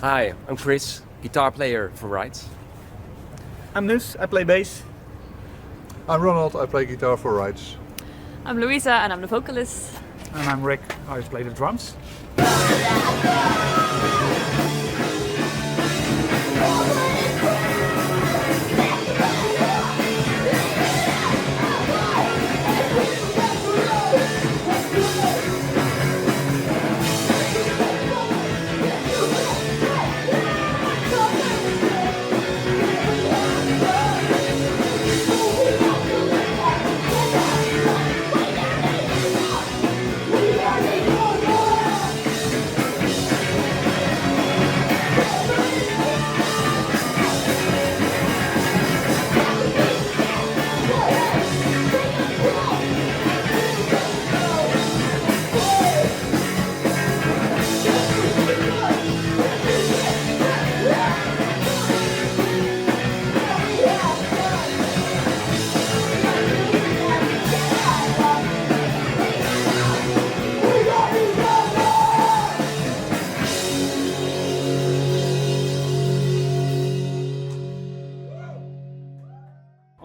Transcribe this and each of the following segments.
Hi, I'm Chris, guitar player for RITES. I'm Nus, I play bass. I'm Ronald, I play guitar for RITES. I'm Louisa and I'm the vocalist. And I'm Rick, I play the drums.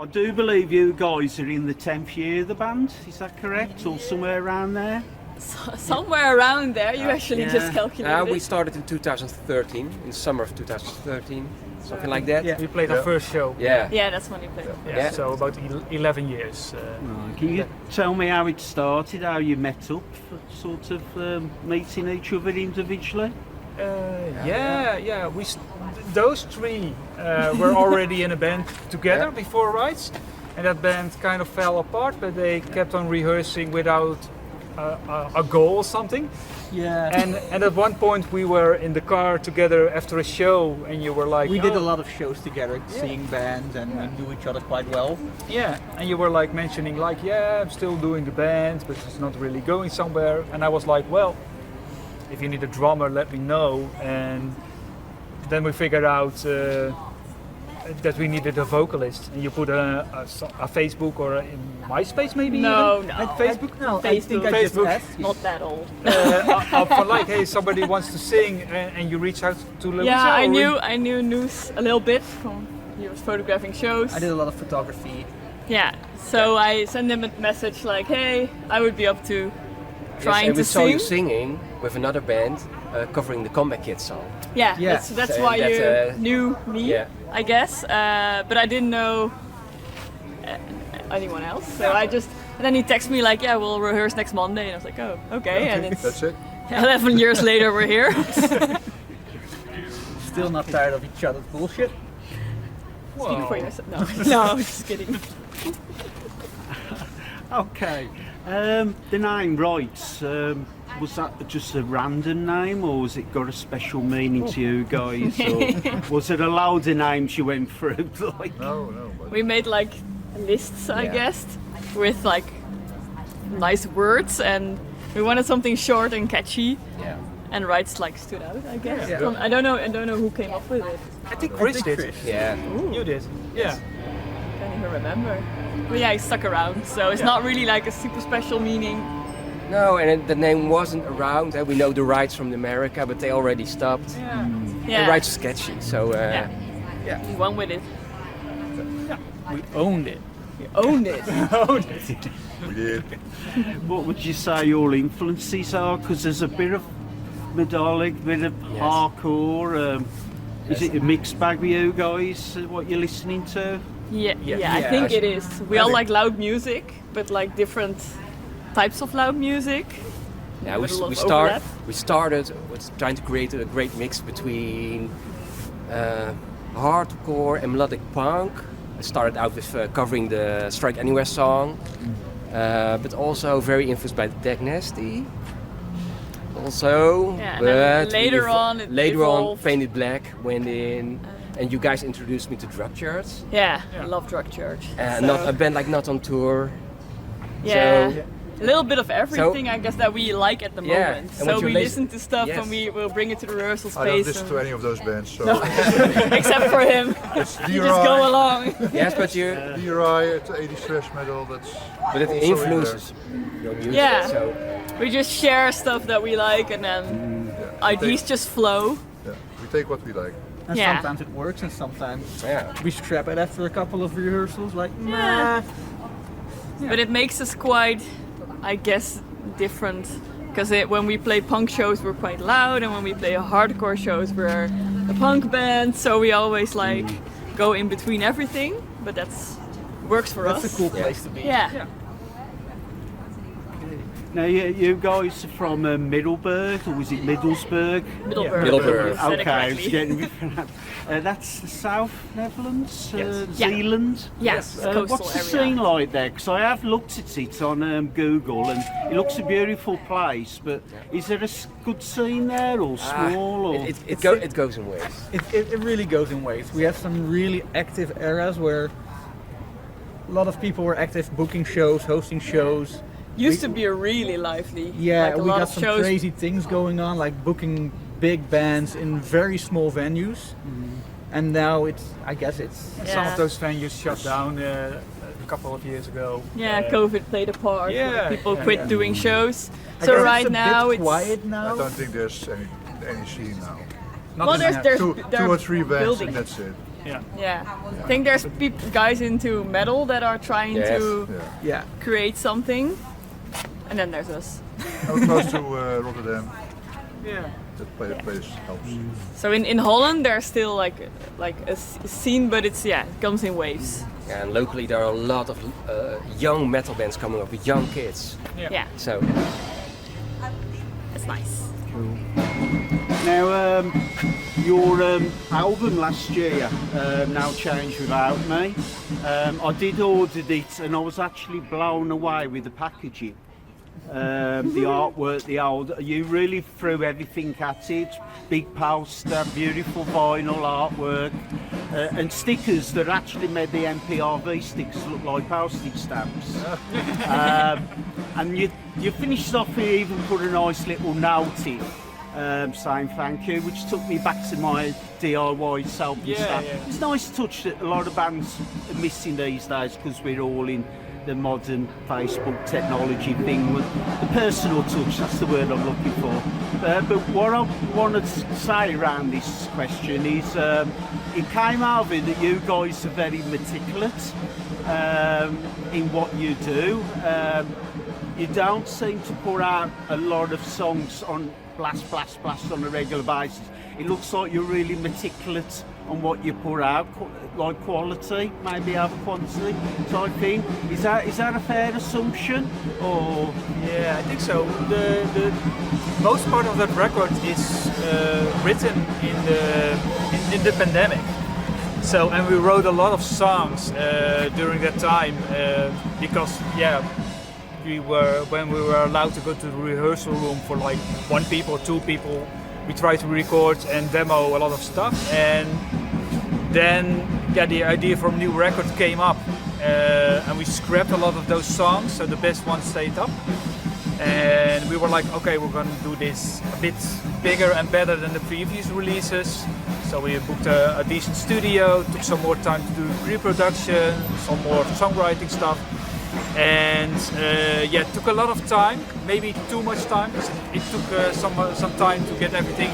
I do believe you guys are in the 10th year of the band, is that correct? Or somewhere around there? Somewhere around there, you actually just calculated We it. started in 2013, in summer of 2013, something like that. Yeah. We played our first show. Yeah. Yeah, that's when you played. Yeah. So about 11 years. Can you tell me how it started, how you met up, sort of meeting each other individually? Those three were already in a band together before RITES, and that band kind of fell apart, but they kept on rehearsing without a goal or something. Yeah. And at one point we were in the car together after a show, and you were like, We did a lot of shows together, seeing bands, and we knew each other quite well. Yeah, and you were like mentioning like, yeah, I'm still doing the band, but it's not really going somewhere. And I was like, well, if you need a drummer, let me know. And then we figured out that we needed a vocalist. And you put a Facebook or in MySpace maybe? No, even? no. At Facebook? No, I think Facebook. I just Facebook. asked. Not that old. For like, hey, somebody wants to sing, and you reach out to Louisa? Yeah, or I knew Noos a little bit from he was photographing shows. I did a lot of photography. Yeah, so I sent him a message like, hey, I would be up to trying and we to saw you sing. singing with another band covering the Comeback Kids song. Yeah, Yeah. that's So why that, you knew me, yeah. I guess. But I didn't know anyone else. So and then he texted me like, yeah, we'll rehearse next Monday. And I was like, oh, okay. And it's That's it. 11 years later, we're here. Still not tired of each other's bullshit. Speak for yourself. No, just kidding. Okay, the name RITES, was that just a random name, or was it got a special meaning to you guys? Or was it a load of names you went through? Like, No, but We made like lists, I guess, with like nice words, and we wanted something short and catchy. Yeah. And RITES like stood out, I guess. Yeah. I don't know who came up with it. I think Chris did. Yeah. You did. Yeah. Can't even remember. But yeah, he stuck around, so it's not really like a super special meaning. No, and the name wasn't around. We know the RITES from America, but they already stopped. Yeah. And RITES is sketchy, so We won with it. We owned it. We owned it. we did. what would you say your influences are? Because there's a bit of melodic, bit of hardcore. Is it a mixed bag with you guys? What you're listening to? Yeah, I think it is. We all like loud music, but like different types of loud music. Yeah, With a lot of overlap. we started with trying to create a great mix between hardcore and melodic punk. I started out with covering the Strike Anywhere song, but also very influenced by Dead Nasty. Also, Yeah, and then but later on it later on, evolved. Painted Black went in, and you guys introduced me to Drug Church. Yeah, I love Drug Church. So, Not a band like Not on Tour. yeah. So, A little bit of everything, I guess, that we like at the Yeah, moment. and So what you we listen- listen to stuff Yes. and we will bring it to the rehearsal I don't space. listen to any of those bands, so Except for him. it's You just go along. yes, but you, DRI, it's 80s thrash metal, that's but it also in influences your music. Yeah. So We just share stuff that we like and then there. ideas just flow. Yeah. We take what we like. And Yeah. sometimes it works, and sometimes Yeah. we scrap it after a couple of rehearsals. Like, Yeah. But it makes us quite, I guess, different. Because when we play punk shows, we're quite loud, and when we play hardcore shows, we're a punk band. So we always like go in between everything. But that's works for that's us. a cool place to be. Yeah. Now, you guys are from Middelburg, or was it Middlesbrough? Middleburg. Middleburg. Said it Okay, I was correctly. getting that's the South Netherlands, Yes. Yeah. Zealand. Yes, coastal what's the area. scene like there? Because I have looked at it on Google, and it looks a beautiful place. But is there a good scene there, or small? Or It goes in waves. It really goes in waves. We have some really active eras where a lot of people were active booking shows, hosting shows. Used to be a really lively. Yeah, like a we lot got of some shows. crazy things going on, like booking big bands in very small venues. And now I guess it's Some Yeah. of those venues shut down a couple of years ago. Yeah, COVID played a part. Yeah, People yeah, quit yeah. doing shows. I So guess right it's a now bit it's quiet I now. don't think there's any scene now. Not well, in there's the- there's Two they're or three bands building. and that's it. yeah. Yeah, I think there's guys into metal that are trying Yes. to Yeah. Yeah. create something, and then there's us. I'm close to Rotterdam. Yeah. That place helps. So in Holland there's still like a scene, but it comes in waves. And locally there are a lot of young metal bands coming up with young kids. Yeah, So it's nice. Now, your album last year, Now Change Without Me, I did order it, and I was actually blown away with the packaging. The artwork, you really threw everything at it. Big poster, beautiful vinyl artwork, and stickers that actually made the MPRV stickers look like postage stamps. And you finished off here, even put a nice little note in. Saying thank you, which took me back to my DIY self and stuff. yeah. It's a nice touch that a lot of bands are missing these days, because we're all in the modern Facebook technology thing. With the personal touch, that's the word I'm looking for. But what I wanted to say around this question is, it came out of it that you guys are very meticulous in what you do. You don't seem to put out a lot of songs on blast on a regular basis. It looks like you're really meticulous on what you put out, like quality, maybe over quantity type thing. Is that a fair assumption? Or Yeah, I think so. The most part of that record is written in the pandemic. So, and we wrote a lot of songs during that time because when we were allowed to go to the rehearsal room for like 1 people, 2 people, we tried to record and demo a lot of stuff, and then the idea for a new record came up, and we scrapped a lot of those songs, so the best ones stayed up, and we were like, okay, we're gonna do this a bit bigger and better than the previous releases. So we booked a decent studio, took some more time to do pre-production, some more songwriting stuff. And it took a lot of time, maybe too much time, because it took some time to get everything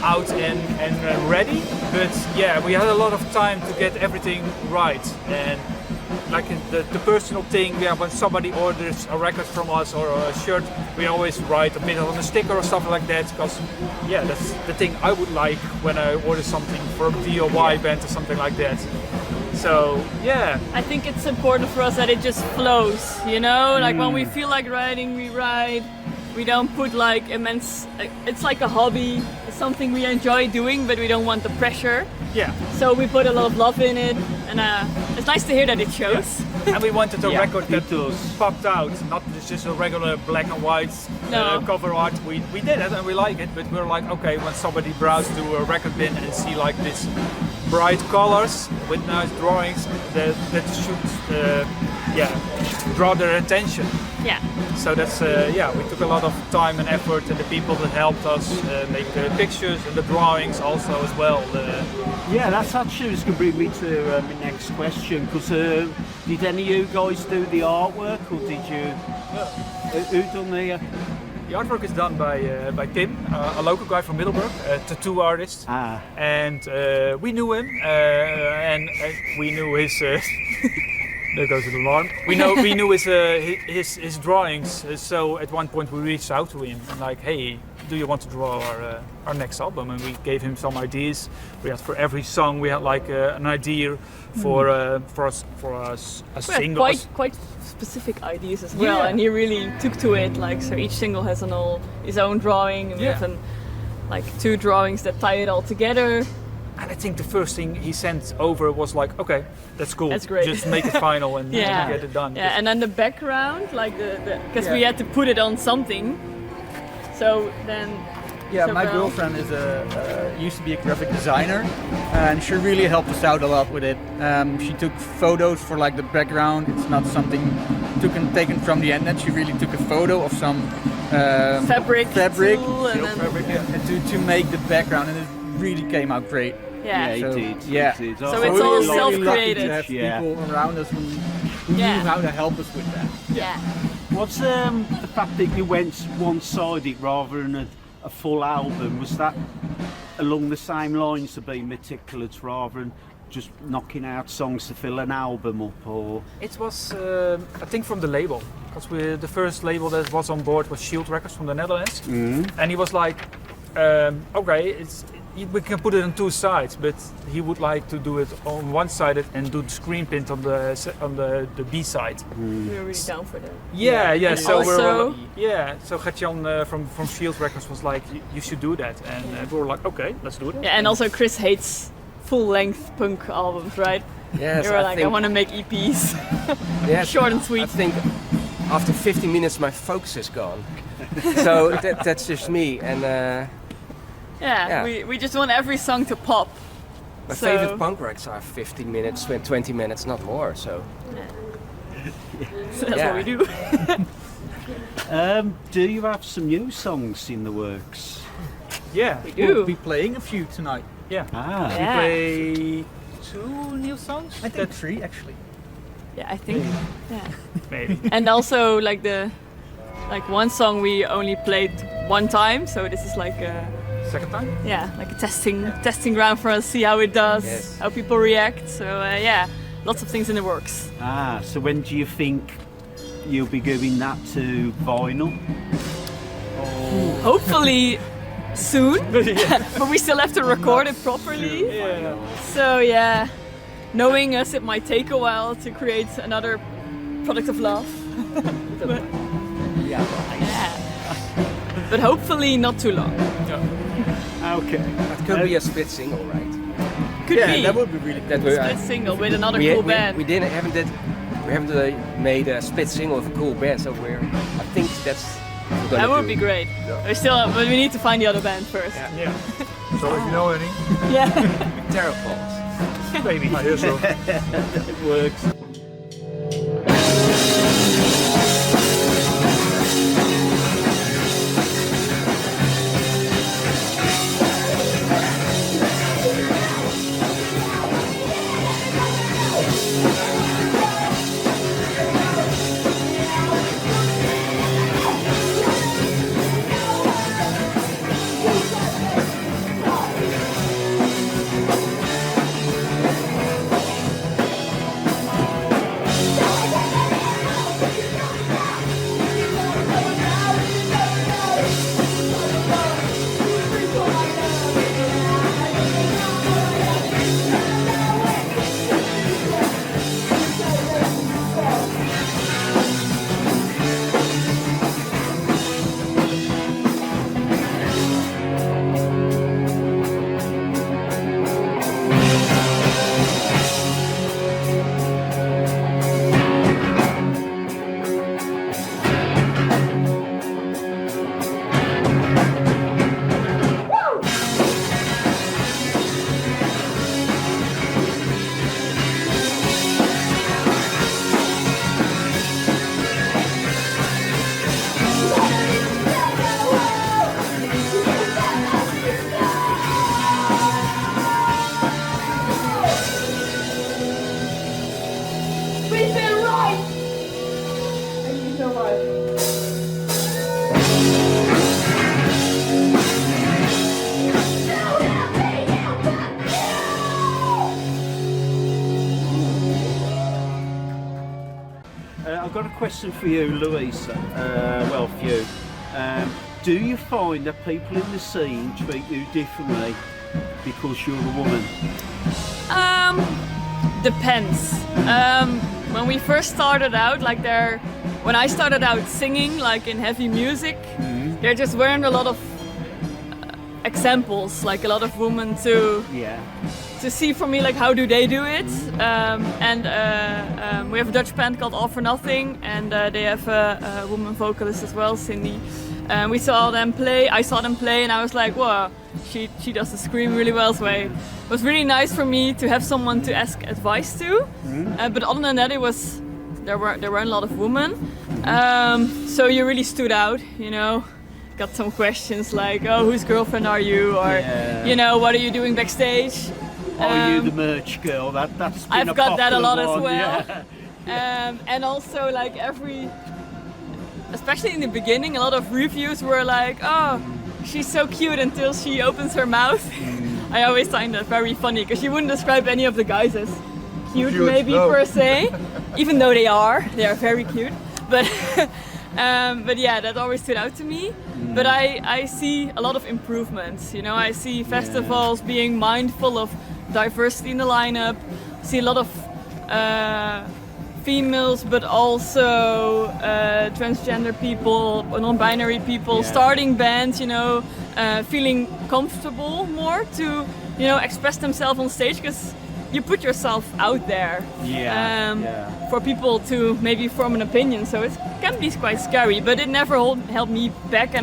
out and ready. But yeah, we had a lot of time to get everything right. And like the personal thing, when somebody orders a record from us or a shirt, we always write a bit on a sticker or stuff like that, because that's the thing I would like when I order something from a DIY band or something like that. So yeah. I think it's important for us that it just flows, you know? Like when we feel like writing, we write. We don't put like immense, it's like a hobby. It's something we enjoy doing, but we don't want the pressure. Yeah. So we put a lot of love in it, and it's nice to hear that it shows. And we wanted a record that it does. popped out, not just a regular black and white No. cover art. We did it and we like it, but we're like, okay, when somebody browses through a record bin and see like this bright colors with nice drawings, that should draw their attention. Yeah. So that's we took a lot of time and effort, and the people that helped us make the pictures and the drawings also as well. yeah, that's actually going to bring me to my next question. Because did any of you guys do the artwork, or did you? Who done the? The artwork is done by Tim, a local guy from Middelburg, a tattoo artist. Ah, And we knew him, and we knew his. There goes the alarm. We knew his drawings. So at one point we reached out to him and like, hey, do you want to draw our next album? And we gave him some ideas. We had for every song we had like an idea for us a We had single. quite specific ideas as well, Yeah. and he really took to it. Like, so each single has his own drawing, and we Yeah. have like 2 drawings that tie it all together. And I think the first thing he sent over was like, okay, that's cool. That's great. Just make it final and Yeah. get it done. Yeah, and then the background, like because we had to put it on something. So then. Yeah, so my well- girlfriend is used to be a graphic designer, and she really helped us out a lot with it. She took photos for like the background. It's not something taken from the internet. She really took a photo of some fabric, fabric, tool, and then, fabric, and to make the background, and it really came out great. yeah. he So, did. yeah. He did. So Oh, it's we're all really lucky self-created. to have Yeah. people around us who Yeah. knew how to help us with that. Yeah. Was the fact that you went one-sided rather than a full album, was that along the same lines to be meticulous rather than just knocking out songs to fill an album up, or? It was, I think, from the label. Because the first label that was on board was Shield Records from the Netherlands. And he was like, okay, we can put it on 2 sides, but he would like to do it on one side and do the screen print on the B side. We were really down for that. Yeah. And So also- so Gert-Jan from Shield Records was like, you should do that, and we were like, okay, let's do it. Yeah, and also Chris hates full-length punk albums, right? Yes, You were I like, I think, want to make EPs, yes, short and I sweet. think after 15 minutes my focus is gone. So that's just me. And Yeah, yeah. we just want every song to pop. my So- favorite punk records are 15 minutes, 20 minutes, not more. So So that's Yeah. what we do. Do you have some new songs in the works? Yeah. We We'll do. be playing a few tonight. Ah, Yeah. Play 2 new songs. I think 3 actually. Yeah, I think. Yeah. Maybe. And also like one song we only played one time, so this is like a Second time. like a testing ground for us, see how it does, Yes. how people react. So yeah, lots of things in the works. so when do you think you'll be giving that to vinyl? Hopefully soon, but we still have to record it properly. Yeah. So yeah, knowing us, it might take a while to create another product of love. Yeah. Yeah. But hopefully not too long. Okay. that could be a split single, right? Could Yeah, be that would be really That cool. we, split single with another we, cool we, band. we haven't made a split single of a cool band, so I think that's what we're That gonna would do. be great. But we need to find the other band first. Yeah. So if you know any, Yeah. Terrible. Maybe. I hear so. It works. got a question for you, Louisa. Well, for you. Do you find that people in the scene treat you differently because you're a woman? Depends. When we first started out, when I started out singing, like in heavy music, there just weren't a lot of examples, like a lot of women to see from me, like how do they do it. We have a Dutch band called All for Nothing, and they have a woman vocalist as well, Cindy. We saw them play. I saw them play, and I was like, "Wow, she does the scream really well." So it was really nice for me to have someone to ask advice to. But other than that, there weren't a lot of women. So you really stood out, you know. Got some questions like, "Oh, whose girlfriend are you?" Or, you know, "What are you doing backstage?" Are you the merch girl? That's been I've got that a lot one, as well. And also, like especially in the beginning, a lot of reviews were like, "Oh, she's so cute until she opens her mouth." I always find that very funny because you wouldn't describe any of the guys as cute maybe no. per se, even though they are very cute. But yeah, that always stood out to me. But I see a lot of improvements. You know, I see festivals being mindful of diversity in the lineup. See a lot of females, but also transgender people, non-binary people, starting bands, you know, feeling comfortable more to, you know, express themselves on stage, because you put yourself out there for people to maybe form an opinion. So it can be quite scary, but it never held me back.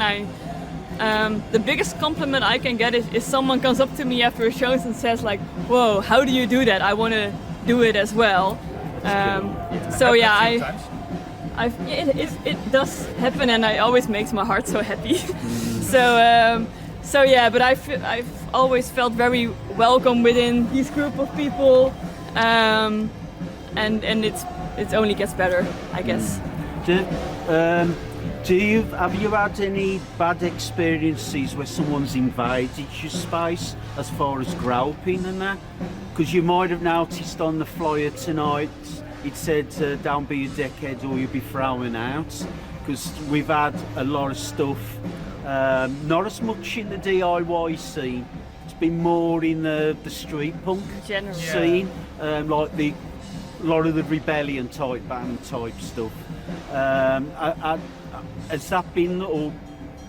And the biggest compliment I can get is someone comes up to me after a show and says like, "Whoa, how do you do that? I want to do it as well." So yeah, it does happen, and it always makes my heart so happy. So yeah, but I've always felt very welcome within this group of people, and it only gets better, I guess. Have you had any bad experiences where someone's invaded your space as far as groping and that? Because you might have noticed on the flyer tonight it said "Don't be a dickhead or you'll be thrown out." Because we've had a lot of stuff, not as much in the DIY scene. It's been more in the street punk scene, like a lot of the rebellion type band type stuff. Has that been, or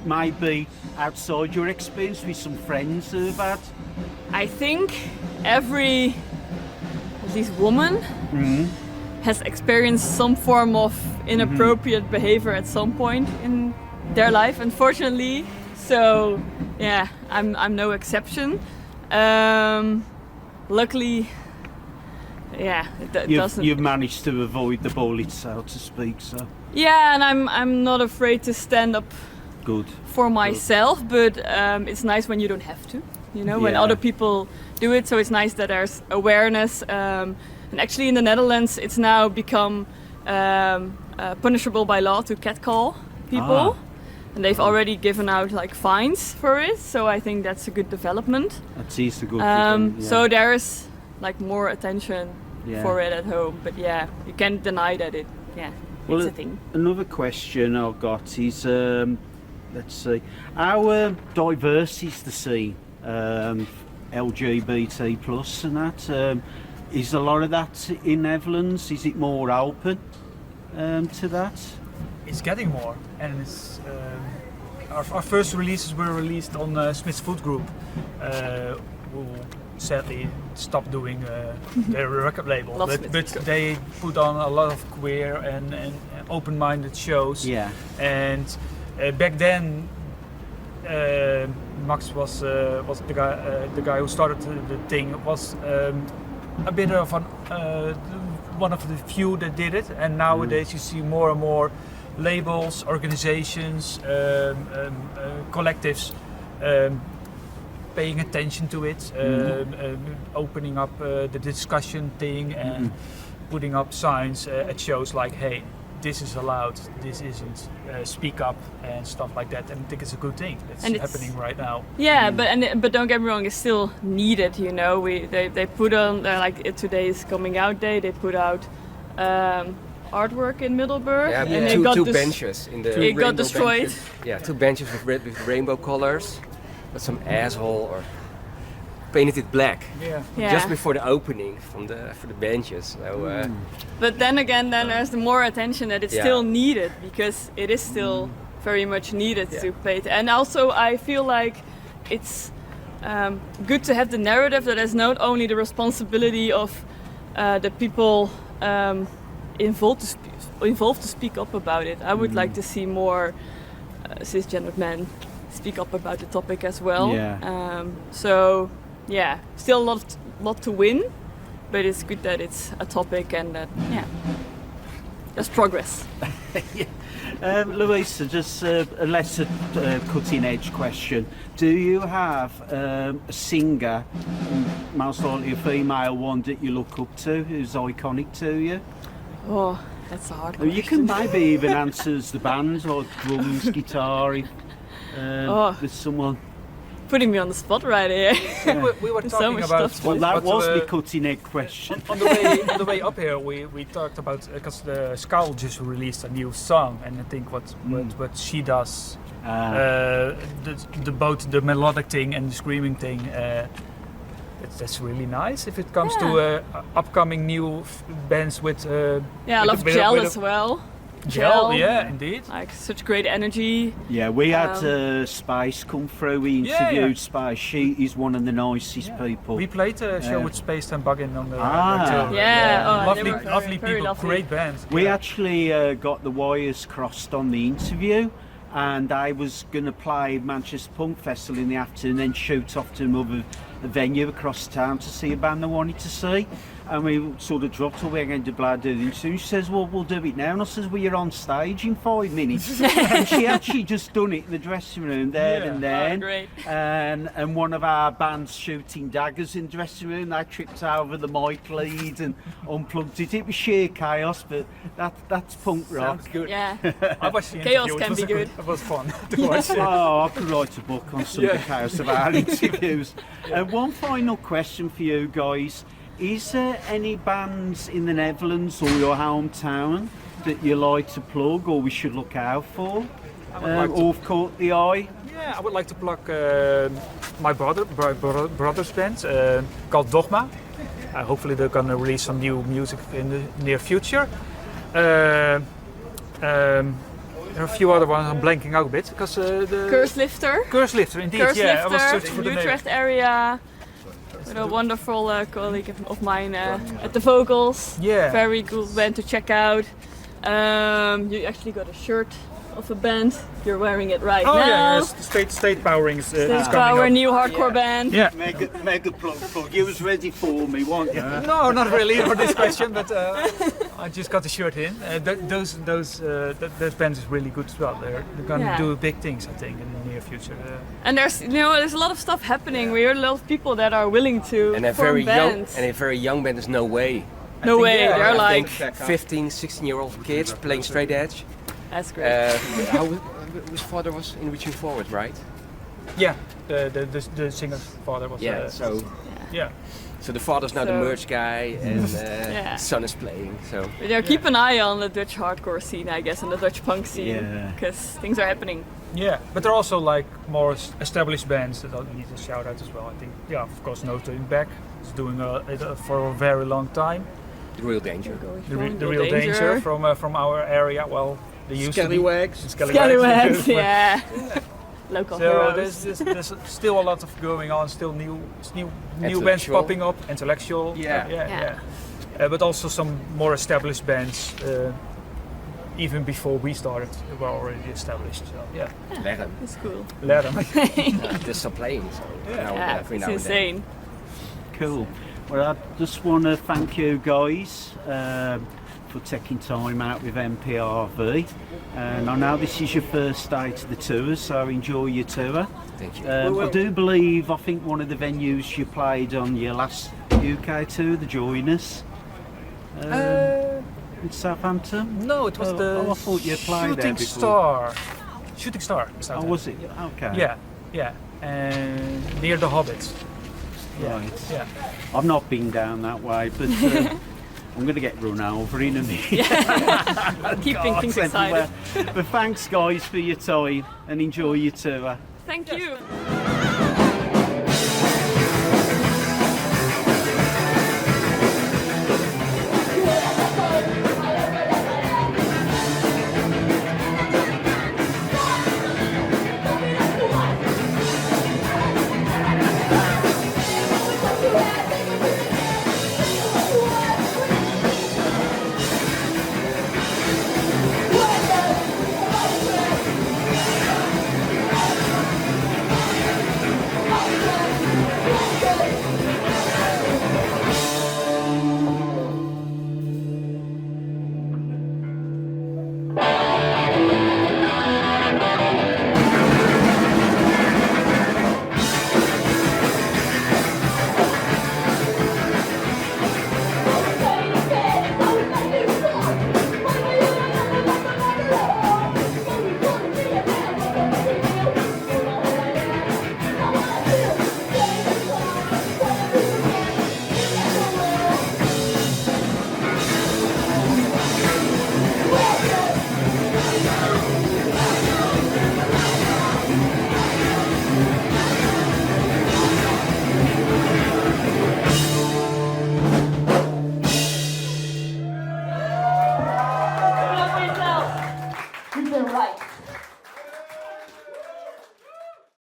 maybe outside your experience with some friends who've had? I think at least woman has experienced some form of inappropriate behavior at some point in their life, unfortunately. So yeah, I'm no exception. Luckily, yeah, you've managed to avoid the bullets, so to speak. So yeah, and I'm not afraid to stand up for myself. But it's nice when you don't have to, you know, when other people do it. So it's nice that there's awareness. And actually, in the Netherlands, it's now become punishable by law to catcall people. And they've already given out like fines for it. So I think that's a good development. That's a good. So there is like more attention for it at home. But yeah, you can't deny that it's a thing. Another question I've got is, let's see, how diverse is the scene, LGBT plus and that? Is a lot of that in Netherlands? Is it more open to that? It's getting more, and it's our first releases were released on Smith's Food Group, who sadly stopped doing their record label, but they put on a lot of queer and open-minded shows. Yeah. And back then, Max was the guy who started the thing. Was a bit of one of the few that did it, and nowadays you see more and more labels, organizations, collectives paying attention to it, opening up the discussion thing, and putting up signs at shows like, "Hey, this is allowed, this isn't, speak up," and stuff like that. And I think it's a good thing that's happening right now. Yeah, but don't get me wrong, it's still needed, you know. They put on, like today's coming out day, they put out artwork in Middleburg, Yeah, and two benches in the. it got rainbow destroyed. benches. Yeah, two benches with rainbow colors, but some asshole or painted it black Yeah. Yeah. just before the opening for the benches. So But then again, then there's the more attention that it's Yeah. still needed, because it is still very much needed Yeah. to paint. And also, I feel like it's good to have the narrative that is not only the responsibility of the people involved to speak up about it. I would like to see more cisgendered men speak up about the topic as well. Yeah. So yeah, still a lot to win, but it's good that it's a topic and that there's progress. Louisa, just a lesser cutting edge question. Do you have a singer, most likely a female one, that you look up to, who's iconic to you? Oh, that's a hard You question. can maybe even answer the bands or drums, guitar. If, there's someone. Putting me on the spot right here. We were There's so talking much about. stuff. Well, that what, was the cutting edge question. on the way up here, we talked about because the Skull just released a new song, and I think what she does, the both the melodic thing and the screaming thing, that's really nice. If it comes to upcoming new bands with Yeah, I with love a bit Gel of- as well. Gel, yeah, indeed. Like such great energy. Yeah, we had Spice come through. We Yeah, interviewed yeah. Spice. She is one of the nicest people. We played a show with Space Time Buggin on the Ah. too. Yeah, oh, they lovely, were very, lovely very people, lovely. great bands. We Yeah. actually got the wires crossed on the interview, and I was going to play Manchester Punk Festival in the afternoon, then shoot off to another venue across town to see a band I wanted to see. And we sort of dropped, we're going to do the interview. She says, well, we'll do it now. And I says, well, you're on stage in 5 minutes. And she actually just done it in the dressing room there Yeah. and then. Oh, great. And one of our bands shooting daggers in the dressing room, they tripped over the mic lead and unplugged it. It was sheer chaos, but that's punk rock. Sounds good. Yeah. I watched the Chaos interview. can It was be a good. It was fun to watch. it. Oh, I could write a book on some of the chaos of our interviews. One final question for you guys. Is there any bands in the Netherlands or your hometown that you like to plug or we should look out for? like to- Or have caught the eye? Yeah, I would like to plug my brother's band called Dogma. Hopefully they're gonna release some new music in the near future. There are a few other ones I'm blanking out a bit because the Curse Lifter. Curse Lifter, indeed. Curse yeah, I was Lifter searching for in the the name. Utrecht area. With a wonderful colleague of mine at the vocals. Yeah. Very cool band to check out. You actually got a shirt of a band. You're wearing it right Oh now. yeah, yes, State Powering is This coming Power, up. new hardcore band. Yeah. Mega plug. You was ready for me, weren't you? No, not really for this question, but I just got the shirt in. That band is really good as well. They're gonna Yeah. do big things, I think, in the near future. And there's a lot of stuff happening. We hear a lot of people that are willing to and a form very young bands. and a very young band is no way. No way, yeah, they're I like, think 15, 16-year-old kids playing straight edge. that's great. His father was in Reaching Forward, right? Yeah, the singer's father was. Yeah. Yeah. So the father's now the So- merch guy, and Yeah. son is playing. So But yeah, keep an eye on the Dutch hardcore scene, I guess, and the Dutch punk scene, Yeah. because things are happening. Yeah, but there are also like more established bands that I need to shout out as well. I think, yeah, of course, No Turning Back is doing it for a very long time. the real danger. The Real Danger from our area. Well, they used Scallywags. to be. Scallywags, yeah. Local So heroes. there's still a lot of going on. Still new bands Intellectual. popping up. Intellectual. Yeah. Yeah. But also some more established bands. Even before we started, were already established. So yeah, Let him. It's cool. let them. Just stop playing. So now, Yeah, every it's now and then. insane. Cool. Well, I just want to thank you guys for taking time out with MPRV. And I know this is your first day to the tour, so enjoy your tour. Thank you. I do believe, I think one of the venues you played on your last UK tour, the Joiners, in Southampton. No, it was the I thought you played there Shooting before. Star. Shooting Star. Oh, was it? Okay. Yeah, and near the Hobbits. Right. Yeah. I've not been down that way, but I'm going to get run over in a minute. Keeping things excited. But thanks, guys, for your time and enjoy your tour. Thank you.